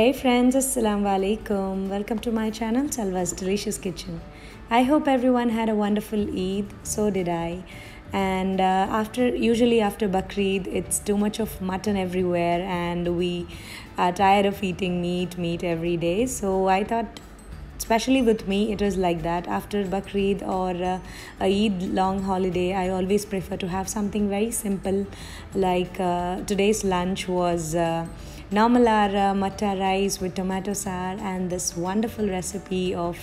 Hey friends, Assalamu alaikum. Welcome to my channel, Salwa's Delicious Kitchen. I hope everyone had a wonderful Eid. So did I. And usually after Bakrid, it's too much of mutton everywhere, and we are tired of eating meat every day. So I thought, especially with me, it was like that. After Bakrid or a Eid long holiday, I always prefer to have something very simple. Like today's lunch was normal matta rice with tomato sour and this wonderful recipe of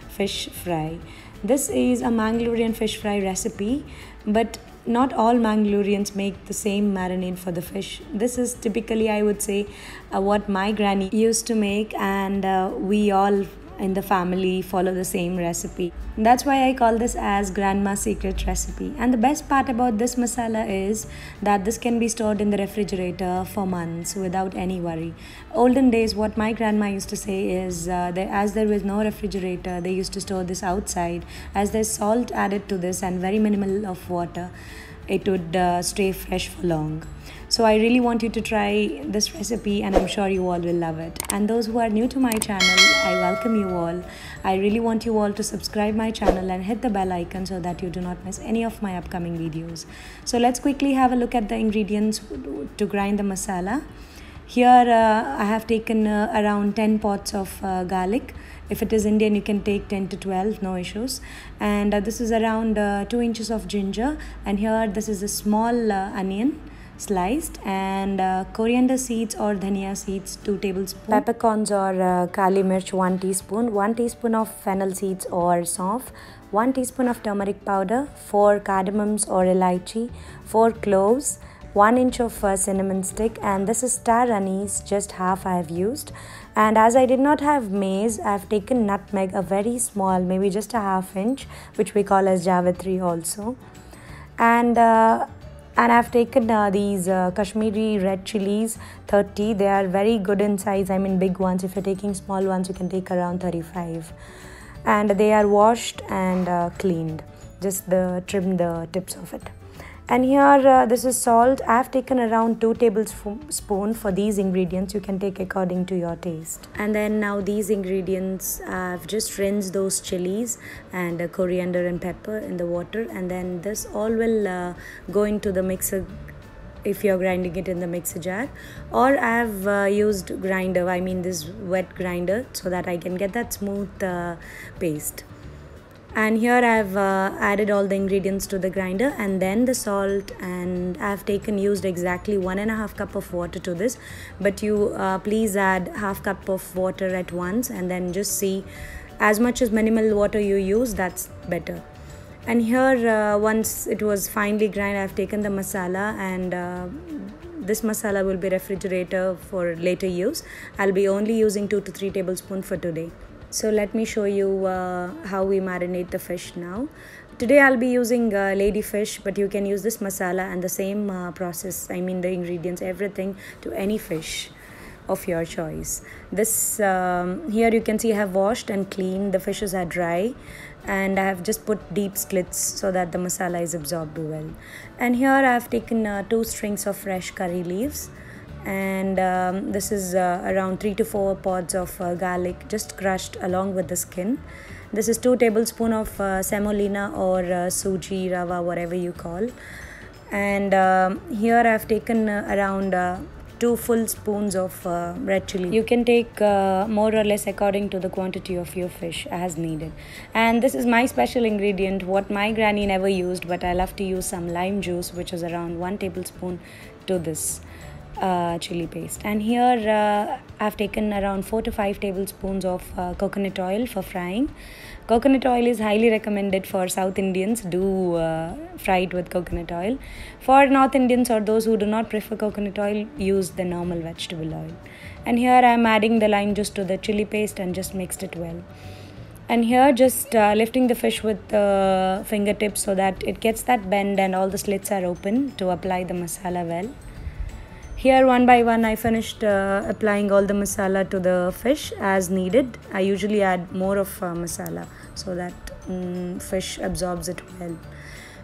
fish fry. This is a Mangalorean fish fry recipe, but not all Mangaloreans make the same marinade for the fish. This is typically, I would say, what my granny used to make, and we all in the family follow the same recipe. That's why I call this as grandma's secret recipe. And the best part about this masala is that this can be stored in the refrigerator for months without any worry. Olden days, what my grandma used to say is as there was no refrigerator, they used to store this outside. As there's salt added to this and very minimal of water, it would stay fresh for long. So I really want you to try this recipe, and I'm sure you all will love it. And those who are new to my channel, I welcome you all. I really want you all to subscribe my channel and hit the bell icon so that you do not miss any of my upcoming videos. So let's quickly have a look at the ingredients to grind the masala. Here I have taken around 10 pots of garlic. If it is Indian, you can take 10 to 12, no issues. And this is around 2 inches of ginger. And here this is a small onion sliced, and coriander seeds or dhania seeds 2 tablespoons, peppercorns or kali mirch 1 teaspoon, 1 teaspoon of fennel seeds or saunf, 1 teaspoon of turmeric powder, 4 cardamoms or elaichi, 4 cloves, 1 inch of cinnamon stick, and this is star anise, just half I have used. And as I did not have maize, I have taken nutmeg, a very small, maybe just a half inch, which we call as Javitri also. And I've taken these Kashmiri red chilies, 30. They are very good in size. I mean big ones. If you're taking small ones, you can take around 35. And they are washed and cleaned. Just trim the tips of it. And here this is salt. I've taken around 2 tablespoons for these ingredients. You can take according to your taste. And then now these ingredients, I've just rinsed those chilies and coriander and pepper in the water. And then this all will go into the mixer if you're grinding it in the mixer jar. Or I've used grinder, I mean this wet grinder, so that I can get that smooth paste. And here I've added all the ingredients to the grinder, and then the salt, and I've used exactly 1.5 cup of water to this. But you please add half cup of water at once, and then just see as much as minimal water you use, that's better. And here once it was finely grind, I've taken the masala, and this masala will be refrigerator for later use. I'll be only using 2 to 3 tablespoons for today. So let me show you how we marinate the fish now. Today I'll be using lady fish, but you can use this masala and the same process, I mean the ingredients, everything, to any fish of your choice. This here you can see I have washed and cleaned. The fishes are dry, and I have just put deep slits so that the masala is absorbed well. And here I have taken 2 strings of fresh curry leaves. And this is around 3 to 4 pods of garlic, just crushed along with the skin. This is 2 tablespoons of semolina or suji, rava, whatever you call. And here I've taken around 2 full spoons of red chili. You can take more or less according to the quantity of your fish as needed. And this is my special ingredient, what my granny never used, but I love to use some lime juice, which is around 1 tablespoon to this chili paste. And here I've taken around 4 to 5 tablespoons of coconut oil for frying. Coconut oil is highly recommended for South Indians. Do fry it with coconut oil. For North Indians or those who do not prefer coconut oil, use the normal vegetable oil. And here I'm adding the lime juice to the chili paste and just mixed it well. And here just lifting the fish with the fingertips so that it gets that bend and all the slits are open to apply the masala well. Here one by one I finished applying all the masala to the fish as needed. I usually add more of masala so that fish absorbs it well.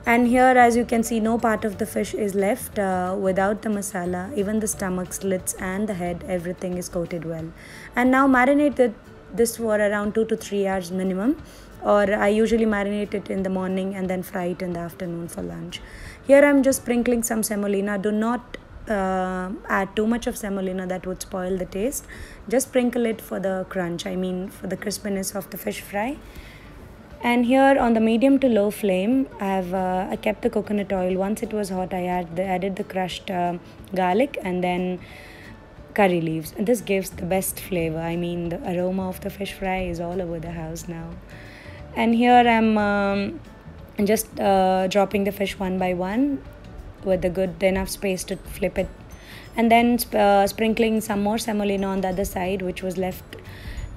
And here, as you can see, no part of the fish is left without the masala. Even the stomach, slits and the head, everything is coated well. And now marinate this for around 2 to 3 hours minimum, or I usually marinate it in the morning and then fry it in the afternoon for lunch. Here I'm just sprinkling some semolina. Do not add too much of semolina, that would spoil the taste. Just sprinkle it for the crunch, I mean for the crispiness of the fish fry. And here on the medium to low flame, I kept the coconut oil. Once it was hot, I added the crushed garlic and then curry leaves. And this gives the best flavor. I mean, the aroma of the fish fry is all over the house now. And here I'm just dropping the fish one by one with a good enough space to flip it, and then sprinkling some more semolina on the other side which was left,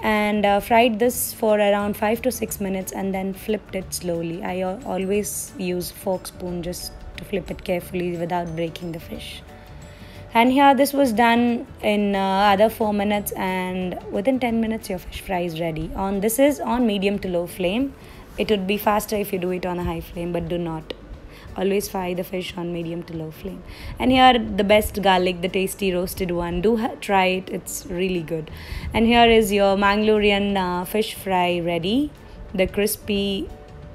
and fried this for around 5 to 6 minutes and then flipped it slowly. I always use fork spoon just to flip it carefully without breaking the fish. And here this was done in other 4 minutes, and within 10 minutes your fish fry is ready. This is on medium to low flame. It would be faster if you do it on a high flame, but do not. Always fry the fish on medium to low flame. And here the best garlic, the tasty roasted one. Do try it, it's really good. And here is your Mangalorean fish fry ready. The crispy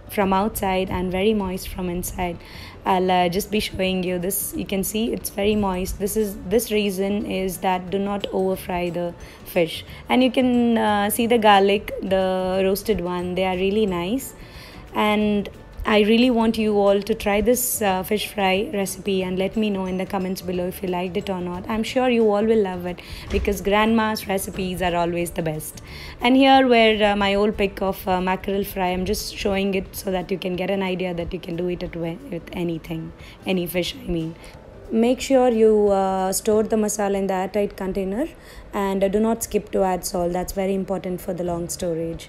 from outside and very moist from inside. I'll just be showing you this. You can see it's very moist. This reason is that do not over fry the fish. And you can see the garlic, the roasted one, they are really nice. And I really want you all to try this fish fry recipe and let me know in the comments below if you liked it or not. I'm sure you all will love it because grandma's recipes are always the best. And here where my old pic of mackerel fry, I'm just showing it so that you can get an idea that you can do it with anything, any fish I mean. Make sure you store the masala in the airtight container, and do not skip to add salt. That's very important for the long storage.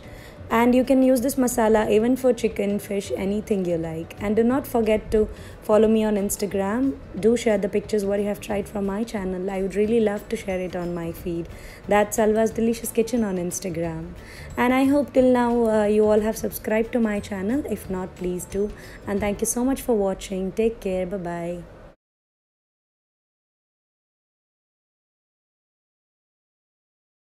And you can use this masala even for chicken, fish, anything you like. And do not forget to follow me on Instagram. Do share the pictures what you have tried from my channel. I would really love to share it on my feed. That's Salva's Delicious Kitchen on Instagram. And I hope till now you all have subscribed to my channel. If not, please do. And thank you so much for watching. Take care. Bye-bye.